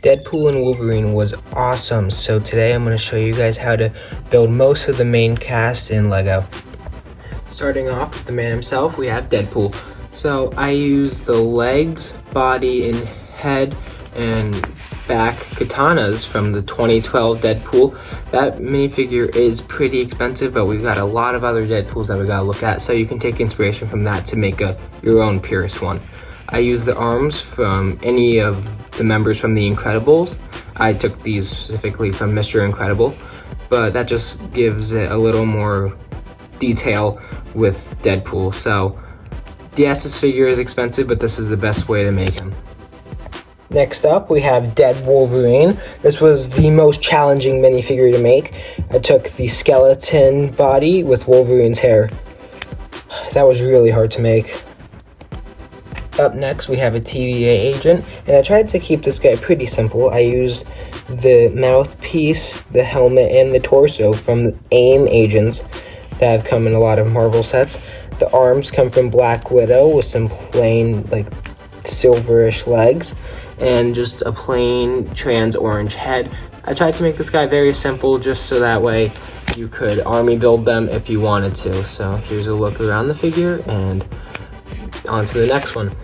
Deadpool and Wolverine was awesome, so today I'm going to show you guys how to build most of the main cast in LEGO. Starting off with the man himself, we have Deadpool. So I use the legs, body, and head and back katanas from the 2012 Deadpool. That minifigure is pretty expensive, but we've got a lot of other Deadpools that we gotta look at, so you can take inspiration from that to make your own purest one. I use the arms from any of the members from The Incredibles. I took these specifically from Mr. Incredible, but that just gives it a little more detail with Deadpool. So yes, this figure is expensive, but this is the best way to make him. Next up, we have Dead Wolverine. This was the most challenging minifigure to make. I took the skeleton body with Wolverine's hair. That was really hard to make. Up next, we have a TVA agent, and I tried to keep this guy pretty simple. I used the mouthpiece, the helmet, and the torso from the AIM agents that have come in a lot of Marvel sets. The arms come from Black Widow with some plain, silverish legs, and just a plain trans orange head. I tried to make this guy very simple just so that way you could army build them if you wanted to. So here's a look around the figure and on to the next one.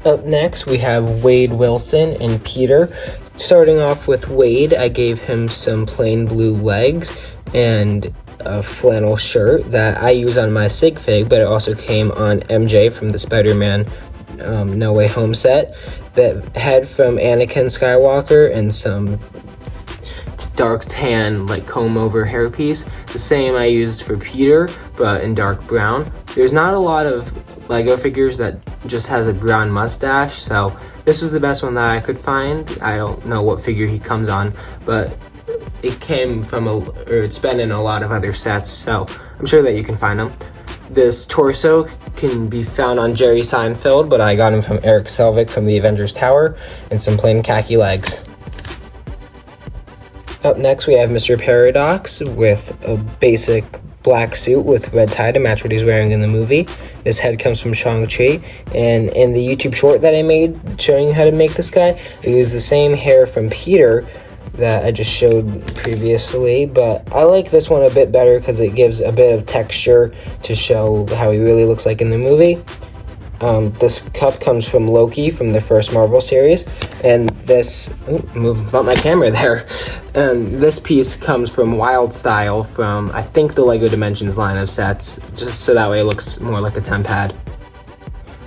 Up next, we have Wade Wilson and Peter. Starting off with Wade, I gave him some plain blue legs and a flannel shirt that I use on my sig fig, but it also came on MJ from the Spider-Man No Way Home set. The head from Anakin Skywalker and some dark tan comb over hairpiece. The same I used for Peter, but in dark brown. There's not a lot of LEGO figures that just has a brown mustache, so this was the best one that I could find. I don't know what figure he comes on, but it came from it's been in a lot of other sets, so I'm sure that you can find them. This torso can be found on Jerry Seinfeld, but I got him from Eric Selvig from the Avengers Tower, and some plain khaki legs. Up next, we have Mr. Paradox with a basic black suit with red tie to match what he's wearing in the movie. This head comes from Shang-Chi, and in the YouTube short that I made showing you how to make this guy, I used the same hair from Peter that I just showed previously, but I like this one a bit better because it gives a bit of texture to show how he really looks like in the movie. This cup comes from Loki from the first Marvel series, and this bumped my camera there. And this piece comes from Wild Style from I think the LEGO Dimensions line of sets, just so that way it looks more like a temp pad.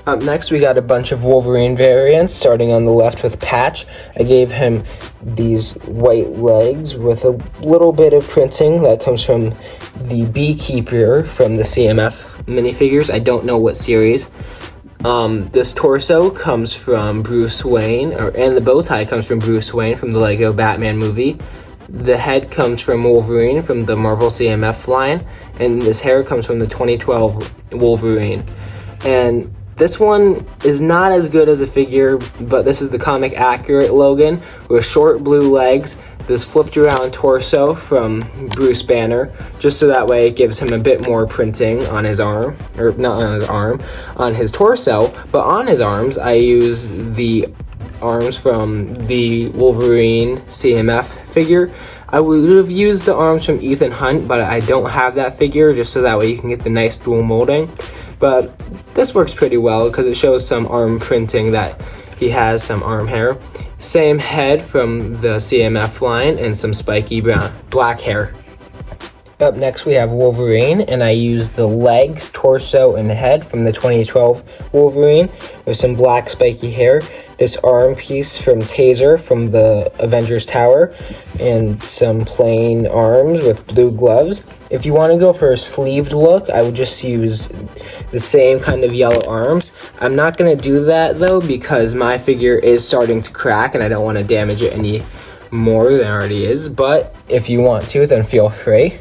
Up next, we got a bunch of Wolverine variants, starting on the left with Patch. I gave him these white legs with a little bit of printing that comes from the Beekeeper from the CMF minifigures. I don't know what series. This torso comes from Bruce Wayne, and the bow tie comes from Bruce Wayne from the LEGO Batman movie. The head comes from Wolverine from the Marvel CMF line, and this hair comes from the 2012 Wolverine. And this one is not as good as a figure, but this is the comic accurate Logan with short blue legs, this flipped around torso from Bruce Banner, just so that way it gives him a bit more printing on his arm, or not on his arm, on his torso, but on his arms I use the arms from the Wolverine CMF figure. I would have used the arms from Ethan Hunt, but I don't have that figure, just so that way you can get the nice dual molding. But this works pretty well because it shows some arm printing that he has some arm hair. Same head from the CMF line and some spiky black hair. Up next, we have Wolverine, and I used the legs, torso, and head from the 2012 Wolverine with some black spiky hair. This arm piece from Taser from the Avengers Tower, and some plain arms with blue gloves. If you want to go for a sleeved look, I would just use the same kind of yellow arms. I'm not going to do that though because my figure is starting to crack and I don't want to damage it any more than it already is, but if you want to, then feel free.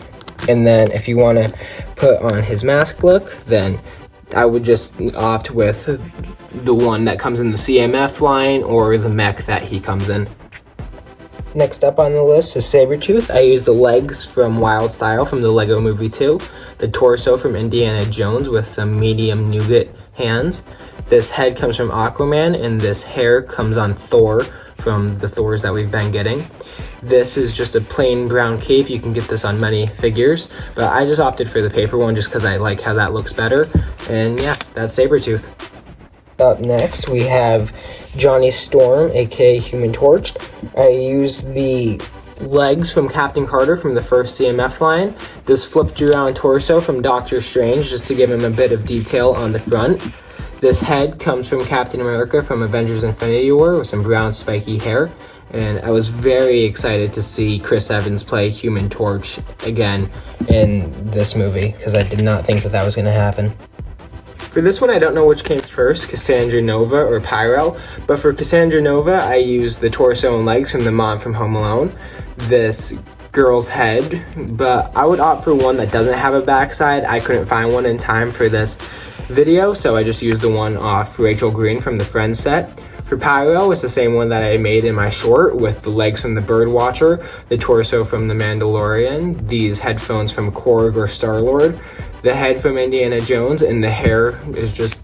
And then if you want to put on his mask look, then I would just opt with the one that comes in the CMF line or the mech that he comes in. Next up on the list is Sabertooth. I used the legs from Wild Style from the Lego Movie 2, the torso from Indiana Jones with some medium nougat hands. This head comes from Aquaman, and this hair comes on Thor from the Thors that we've been getting. This is just a plain brown cape. You can get this on many figures, but I just opted for the paper one just because I like how that looks better. And yeah, that's Sabertooth. Up next, we have Johnny Storm, aka Human Torch. I used the legs from Captain Carter from the first CMF line, this flipped around torso from Doctor Strange just to give him a bit of detail on the front. This head comes from Captain America from Avengers Infinity War with some brown spiky hair. And I was very excited to see Chris Evans play Human Torch again in this movie because I did not think that was going to happen. For this one, I don't know which came first, Cassandra Nova or Pyro, but for Cassandra Nova, I used the torso and legs from the mom from Home Alone, this girl's head, but I would opt for one that doesn't have a backside. I couldn't find one in time for this video, so I just used the one off Rachel Green from the Friends set. For Pyro, it's the same one that I made in my short with the legs from the Birdwatcher, the torso from the Mandalorian, these headphones from Korg or Star-Lord, the head from Indiana Jones, and the hair is just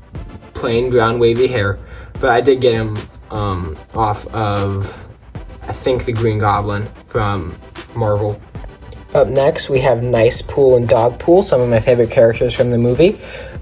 plain brown wavy hair. But I did get him off of, I think, the Green Goblin from Marvel. Up next, we have Nicepool and Dogpool, some of my favorite characters from the movie.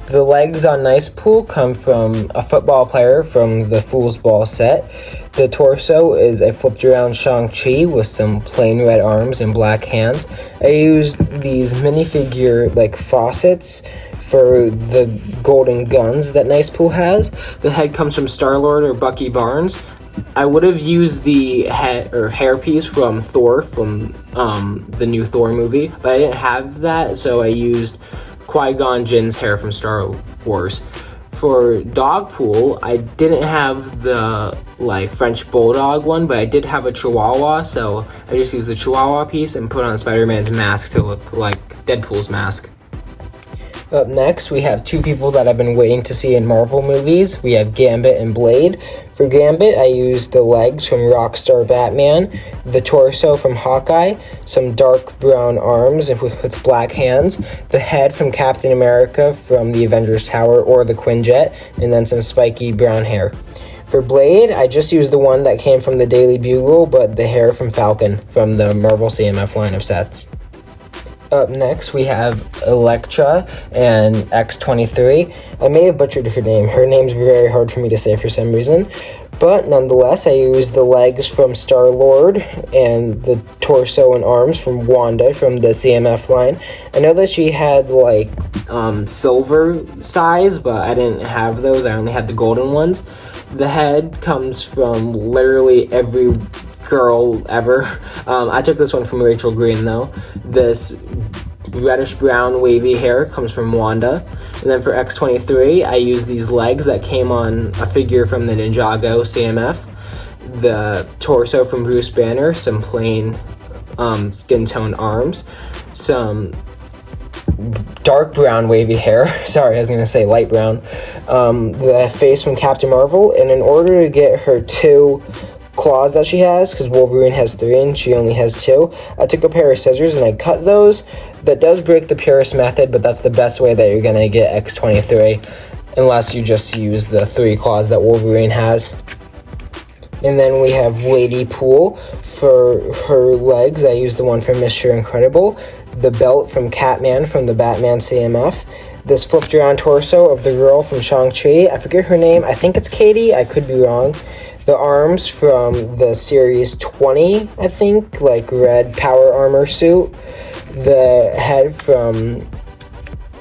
The legs on Nicepool come from a football player from the Fool's Ball set. The torso is a flipped around Shang-Chi with some plain red arms and black hands. I used these minifigure like faucets for the golden guns that Nicepool has. The head comes from Star-Lord or Bucky Barnes. I would have used the head or hairpiece from Thor from the new Thor movie, but I didn't have that, so I used Qui-Gon Jinn's hair from Star Wars. For Dogpool, I didn't have the French Bulldog one, but I did have a Chihuahua, so I just used the Chihuahua piece and put on Spider-Man's mask to look like Deadpool's mask. Up next, we have two people that I've been waiting to see in Marvel movies. We have Gambit and Blade. For Gambit, I used the legs from Rockstar Batman, the torso from Hawkeye, some dark brown arms with black hands, the head from Captain America from the Avengers Tower or the Quinjet, and then some spiky brown hair. For Blade, I just used the one that came from the Daily Bugle, but the hair from Falcon from the Marvel CMF line of sets. Up next, we have Elektra and X-23. I may have butchered her name. Her name's very hard for me to say for some reason. But nonetheless, I used the legs from Star-Lord and the torso and arms from Wanda from the CMF line. I know that she had silver size, but I didn't have those. I only had the golden ones. The head comes from literally every girl ever. I took this one from Rachel Green though. This reddish brown wavy hair comes from Wanda. And then for X-23, I used these legs that came on a figure from the Ninjago CMF. The torso from Bruce Banner, some plain skin tone arms, some dark brown wavy hair. Sorry, I was gonna say light brown. The face from Captain Marvel, and in order to get her two claws that she has, because Wolverine has 3 and she only has 2, I took a pair of scissors and I cut those. That does break the purist method, but that's the best way that you're gonna get X-23, unless you just use the 3 claws that Wolverine has. And then we have Lady Pool. For her legs, I used the one from Mr. Incredible, the belt from Catman from the Batman CMF, this flipped around torso of the girl from Shang-Chi. I forget her name. I think it's Katie. I could be wrong. The arms from the Series 20, I think, red power armor suit. The head from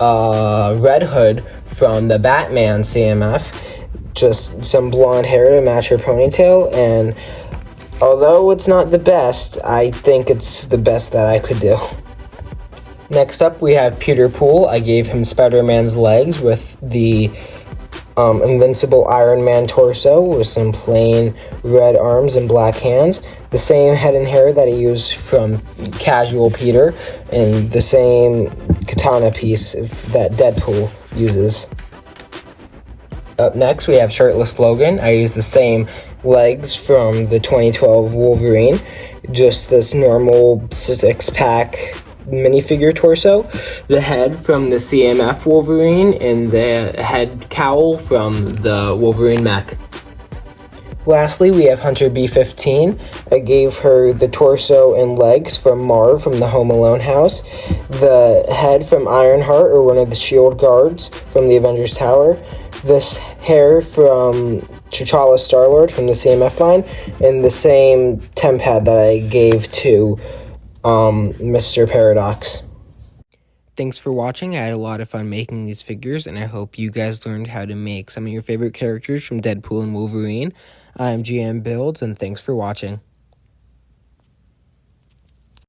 Red Hood from the Batman CMF. Just some blonde hair to match her ponytail. And although it's not the best, I think it's the best that I could do. Next up, we have Peter Pool. I gave him Spider-Man's legs with the Invincible Iron Man torso with some plain red arms and black hands. The same head and hair that he used from Casual Peter, and the same katana piece that Deadpool uses. Up next, we have Shirtless Logan. I used the same legs from the 2012 Wolverine, just this normal 6-pack minifigure torso, the head from the CMF Wolverine, and the head cowl from the Wolverine mech. Lastly, we have Hunter B-15. I gave her the torso and legs from Marv from the Home Alone house, the head from Ironheart, or one of the shield guards from the Avengers Tower, this hair from T'Challa Star-Lord from the CMF line, and the same temp pad that I gave to Mr. Paradox. Thanks for watching. I had a lot of fun making these figures, and I hope you guys learned how to make some of your favorite characters from Deadpool and Wolverine. I'm GM Builds, and thanks for watching.